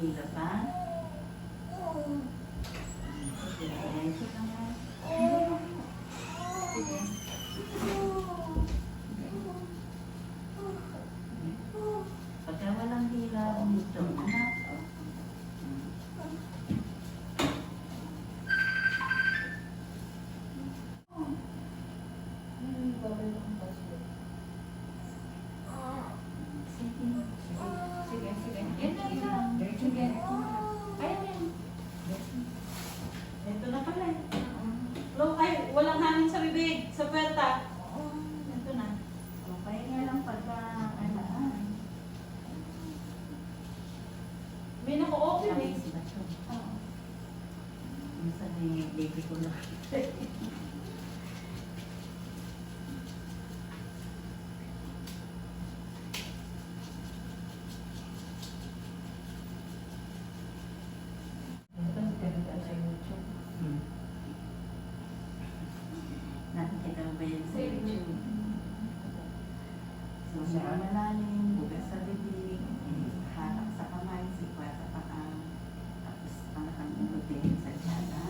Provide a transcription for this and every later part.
Nahihila pa? Sige, diretso ka nga. Sige. Pagka walang hila, umutong anak. Sige, sige. Yan na, isa. Sige. Ayan yan. Ito na pala eh. Ay, walang hangin sa bibig, sa puwerta. Ito na. Okay nga lang pagka, ano, May naka-open eh. Ayos ba ito? Minsan may baby ko lang. Nakikita mo ba yan sa YouTube? So, malalim, bugas sa bibig, hatak sa kamay, sikwa sa paa, tapos pangatang ugutin sa tiyaga.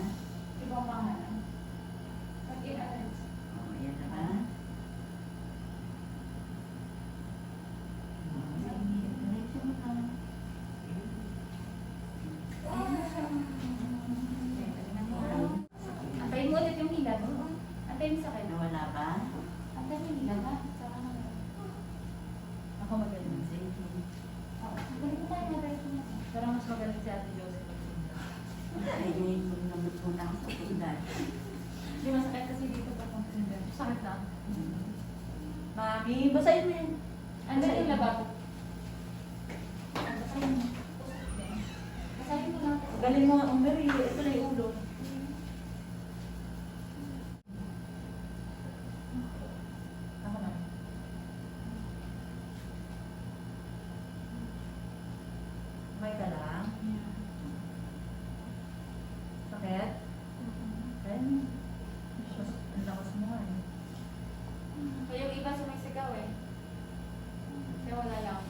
Ibang pangalan. Pag-i-alas. O, yan na ba? Diretso mo ka. Ayan na siya. Antayin mo ulit yung hila mo. Antayin mo sa akin. Nawala ba? Antayin mo yung hila ba? Saka na. Ako magaling. Sige. Oo. Galing ko tayo, magaling ko na. Pero mas magaling si Ate Joseph. Ay, ngayon mo naman muna ako sa pundan. Hindi masakit kasi dito pa kung hindi. Sakit na. Mami, basahin mo yan. Andiyan yung lababo. Basahin mo. Basahin mo lang. Galing mo nga, Mary. Ito na yung ulo. Ako na. May ka lang. Sakit? Ayan. Ang lakas mo nga eh. Kaya yung iba sumisigaw eh. Kaya wala lang.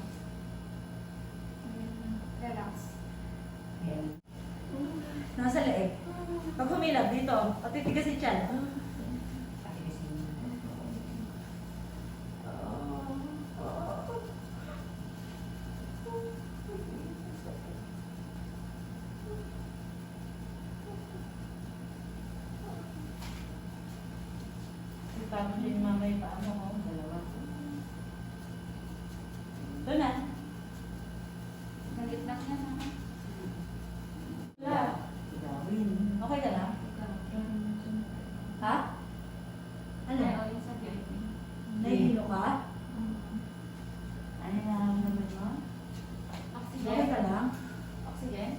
Relax. Nasa leeg. Pag humilap dito, patitigas si Chan. Tapos yung mama yung paano ko, dalawa. Ito na. Nagitnak na naman. Wala. Gawin. Okay ka na? Ha? Ano? Ano? Yung sa VIP. Nahihilo ka? Ano na naman mo? Okay Oxygen. ka lang? Oxygen.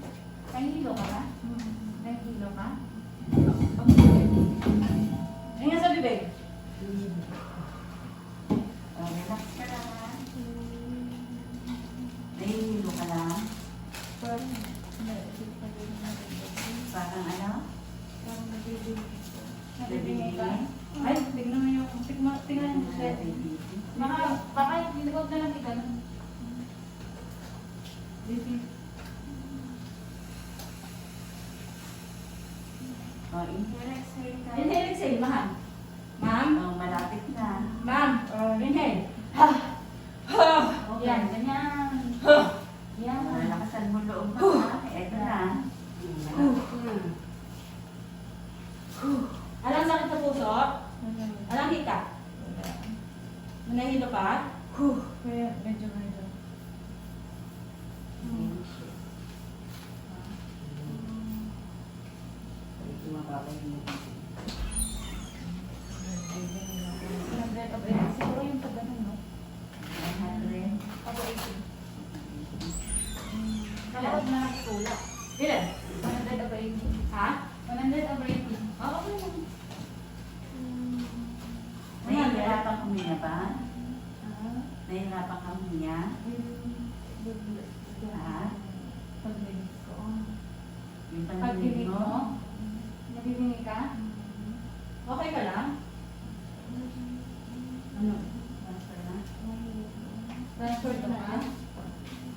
Nahihilo ka ba? Nahihilo ka? Ayun nga sa bibig. Oh, relax ka lang ha. Nahihilo ka lang. Parang ano? Nabibingay ka? Ay, tignan mo yung... Tignan mo siya. Baka yung huwag na lang ikaw. Oh, inhale, exhale ka. Inhale, exhale, ma'am. Ma'am? Oh, malapit na. Ma'am, inhale. Ha! Ha! Yan, ganyan. Ha! Yan. Malakasan mo loob mo ha. Eto na. Alang sakit sa puso? Alang hika? Manahilo ka? Kaya medyo. Siguro yung pag ganun, no? 100. Ako 80. Kalahod na nakitulak. Ilan? 100 over 80. Ha? 100 over 80. Okay lang. Nahihirapan huminga ba? Nahihirapan ka huminga? Ha? Pagdinig ko. Yung Pagdinig pandinig mo? mo? Nadidinig ka? Okay ka lang? Ano? Basta na? Transfer ka na?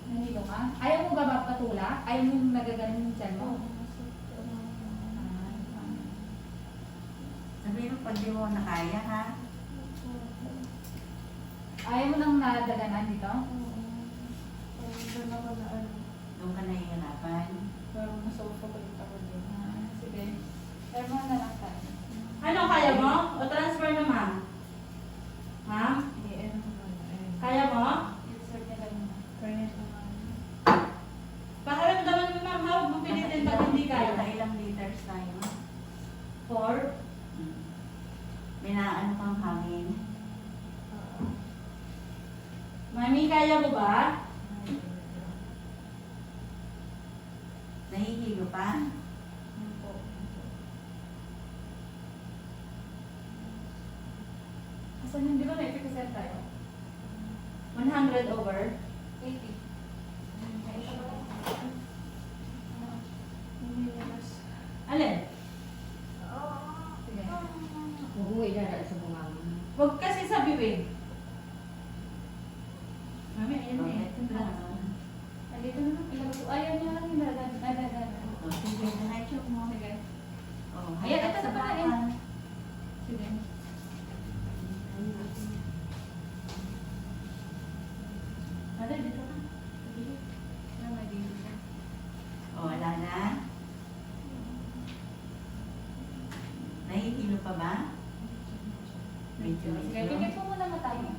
Nahilo ka? Ayaw mo ba magpatulak? Ay, yung nagagaling yung tiyan mo. Sabihin mo, pag di mo na kaya, ha? Ayaw mo nang nadaganan dito? Doon ka nahihirapan. Sige. Pero mo na lang tayo. Ano, kaya mo? O transfer na, ma'am? Ma'am? Kaya mo? Insert niya lang muna. Pakiramdaman mo, ma'am, huwag mo pilitin pag hindi kaya. Ilang liters tayo? 4. May naano kang hangin. Mami, kaya mo ba? Nahihilo pa? Asan yun? Di ba may 50% tayo? 100 over. 80. Alin? Sige. Uuwi na sa bunga mo. Huwag kasi sa bibig. Mami, ayun Oh, eh. ito lang. Nandito na lang. Ilagay ko. Ayaw niya lang yung nadagan. Oh, sige, diretso mo. Sige. Oh, Ayan, hanggang ito sa na pala, baba. Sige. Mother, dito ka. May baby siya. Oh, wala na? Nahihilo pa ba? Medyo. Sige, bigay po muna mata mo.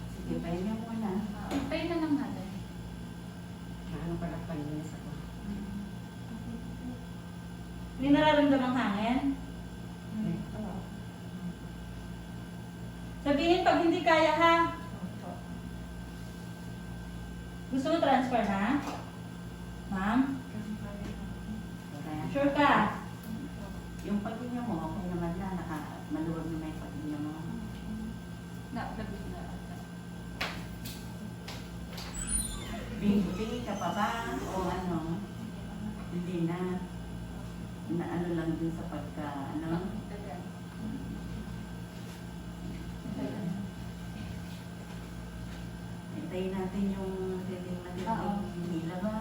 Sige, pahinga muna. Tayo na lang natin. Ano pala palinis ako. May nararamdamang hangin? Sabihin pag hindi kaya, ha? Gusto mo transfer na? Ma'am? Kaya, Sure ka? yung paghinga mo, okay naman na. Maluwag na may paghinga mo. Labis na. Bingi ka pa ba? O ano? Hindi na. Na ano lang din sa pagka, ano? Dagan. Hintayin natin yung reading na Oo. hila ba?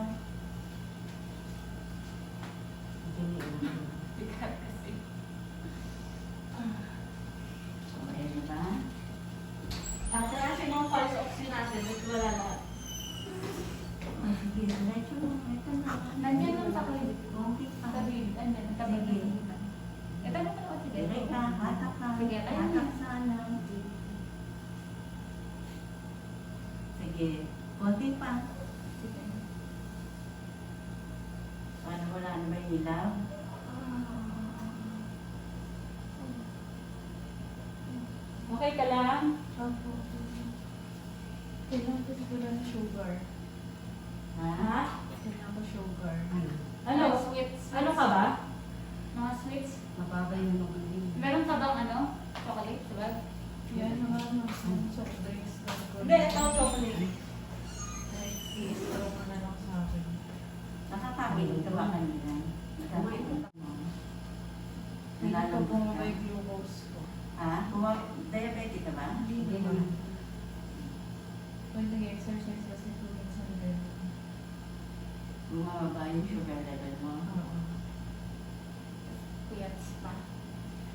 Bigat kasi. So, ayun ba? Kasi yung pulse oxygen natin, wala na. Sige, diretso mo. Ito na. Nandiyan lang sa kayo. Konti pa. Tabi. Andyan. Tabi. Ito na pala kasi. Direct ka, hatak ka. Sige, ayun Hatak na. sana. Sige, konti pa. Sige. Ano, wala na ba yung ilaw? Okay ka lang? Kailangan ko siguro ng sugar. Ha? Ha? Kailangan ko sugar. Ano? Sweets. Ano ka ba? Mga sweets. Mababa yung nung Meron ka bang ano? Chocolate? Diba? Yan naman. Soft drinks lang ko. Hindi, ito ang chocolate. I-straw mo na lang sa akin. Nakakabiling ka ba kanina? Nakakabiling ka mo? Hindi ko Nalalambot bumaba ka? yung glucose ko. Ha? Diabetic ka ba? Hindi naman. Pag nag-exercise kasi 2 minsan din. Bumababa yung sugar level mo? Oo. Kuyats pa.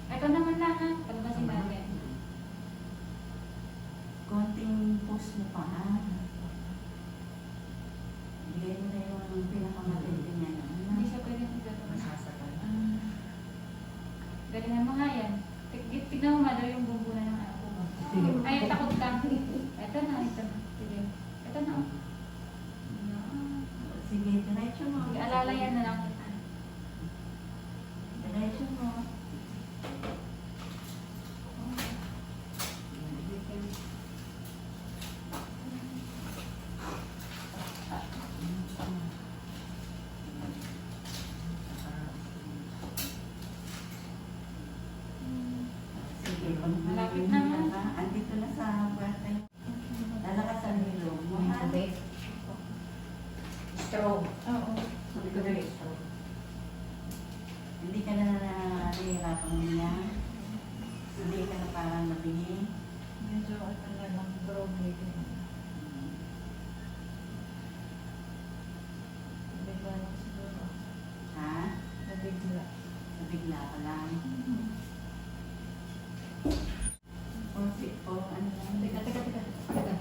Ito naman lang ha. Pagbasin natin. Konting push mo pa ha? Bigay mo na yung pinakamatindi niya na. Hindi siya pwedeng gagawin. Masasakal. Galingan mo nga yan. Tignan mo mother yung bumbunan ng ako. Ay, takot ka. Ito na, ito na. Sige. Ito na. Sige, diretso mo. Sige, alalayan na lang kita. Diretso mo. Sige, Malapit na nga. Andito na sa puwerte. Lalakasan mo yung loob mo. May ha? tubig. Straw. Oo. Hindi ko na straw. Hindi ka na nahihirapan niya. Hindi ka na parang nabingi. Medyo ano na lang, groggy. Nabigla lang siguro. Ha? Nabigla. Nabigla ka lang. O ano lang. Teka.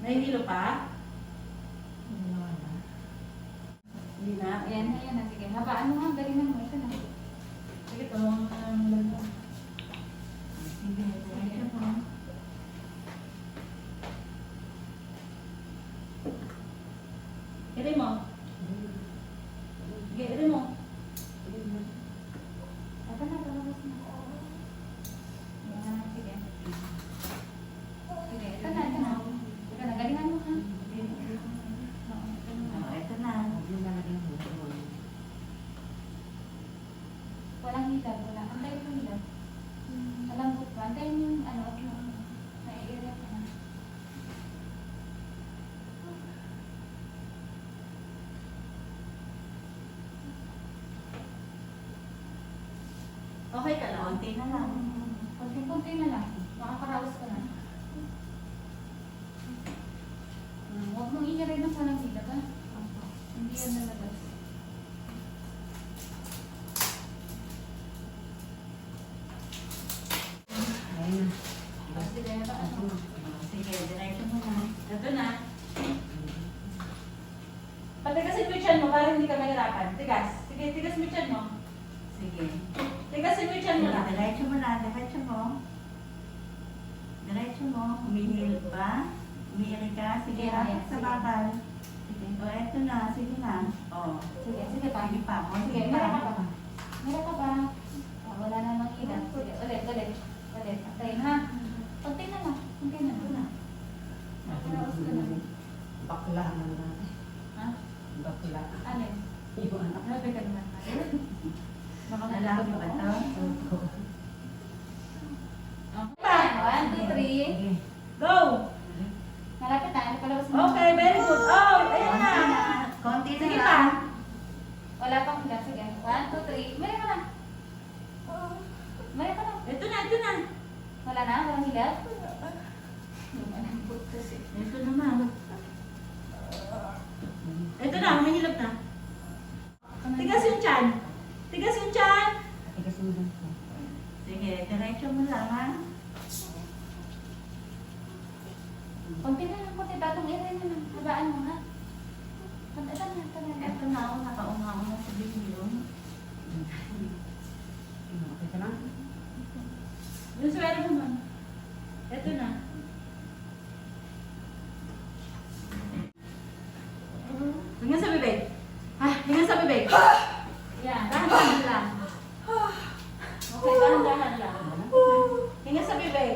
Nahihilo pa? Hindi naman na. Hindi na. Ayan na. Sige, habaan mo nga. Galingan mo. Ito na. Sige, tulungan mo na ng lalo. Sige, diretso mo. Iri mo. Sige, iri mo. Ito na. Lumabas na. Ayan, sige. Sige, ito na. Ito na. Galingan mo ha. Oo, ito na. Ito na. Hindi na naging buto. Walang hilab. Antayin mo hilab. Malambot ba? Antayin mo yung ano. Naiiyak ka na. Okay ka lang. Konti na lang. Konti-konti na lang. Makakaraos ka na. Huwag mong i-rin ng walang hilab ha. Hindi yan nalabas. Ayun. Sige, habaan mo. Sige, diretso mo na. Ito na. Patigasin mo yung tiyan mo para hindi ka mahirapan. Tigas. Sige, tigas mo yung tiyan mo. Sige. Tigasin mo yung tiyan mo lang. Diretso mo na. Diretso mo. Diretso mo. Humihil ba? Umiiri ka? Sige, Sige, hapit sa sige. bakal. Sige. O, eto na. Sige na. O. Sige pa. Sige pa. O, Sige, sige meron pa. ka pa. Meron ka pa. Wala namang hilab. Sige, ulit. Antayin ha. Konti na lang. Konti na lang. Makakaraos ka na. Bakla naman. Ha? Bakla. Alin? Yung anak. Grabe ka naman. Baka Lalaki ba ito? Okay. 1, 2, 3. Sige. Go! Malapit na. Palabas mo. Okay, very good. Oh, ayan na. Konti na Sige lang. pa. Wala pang hilab. Sige. 1, 2, 3. Meron ka na. Meron ka na. Ito na. Wala na? Walang hilab? Lumalambot kasi. Ito naman. Ito na, mahilap na. Tigas yung tiyan. Tigas yung tiyan. Sige, diretso mo lang ha. Konti na lang. Konti. Batong irin na lang. Habaan mo ha. Ito na. Eto na ako, nakaunga-unga sa video. Okay ka na? Yung swero naman. Ito na. Tingnan sa bibig. Tingnan sa bibig. Yan, dahan-dahan lang. Okay, dahan-dahan lang. Tingnan sa bibig.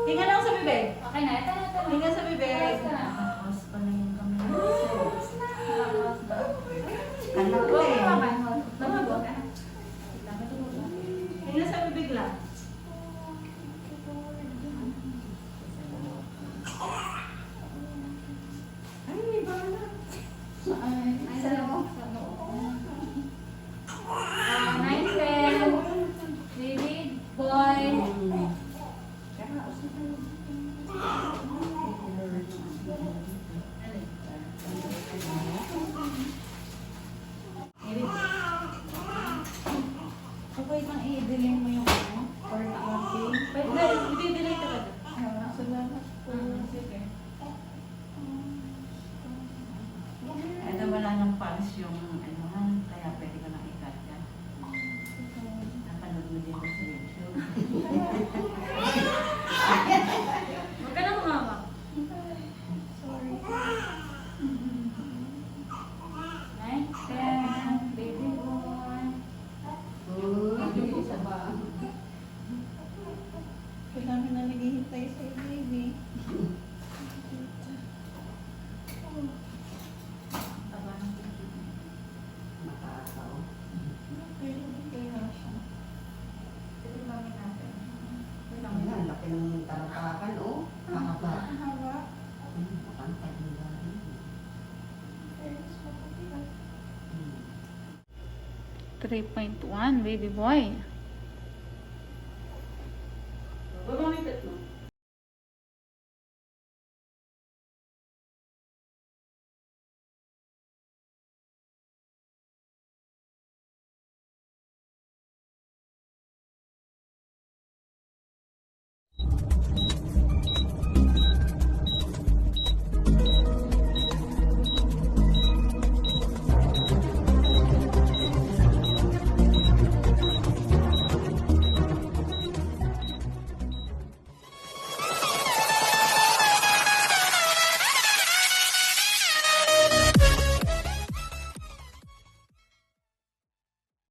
Tingnan lang sa bibig. Okay na. Ito na. Tingnan sa bibig. Ayos ka na. Tapos pa na yung kamay. Ayos na. Anak ko Huwag eh. mo kapan mo. Lumabot ka. Tingnan sa bibig lang. Ay, may bala. Ay, sa loob. Sa loob. Nice pen. Baby boy. Okay bang i-delay mo yung ano? Or counting? Pwede, i-delay ka ba? Salamat po. Sige. Ano wala nang pulse yung ano ha, kaya pwede ka nang ikat ka. Napanood mo din ko sa YouTube. Huwag ka na humawak. Sorry. Nice pen. Baby boy. Isa ba? Kailangan na naghihintay sa baby. Taba ng tubig. Makakaw. Kaya siya. Ito yung gamit natin. Ang laki ng talapakan, oh. Mahaba. Haba. Makantay mo ba? Kaya mas maputi. 3.1, baby boy.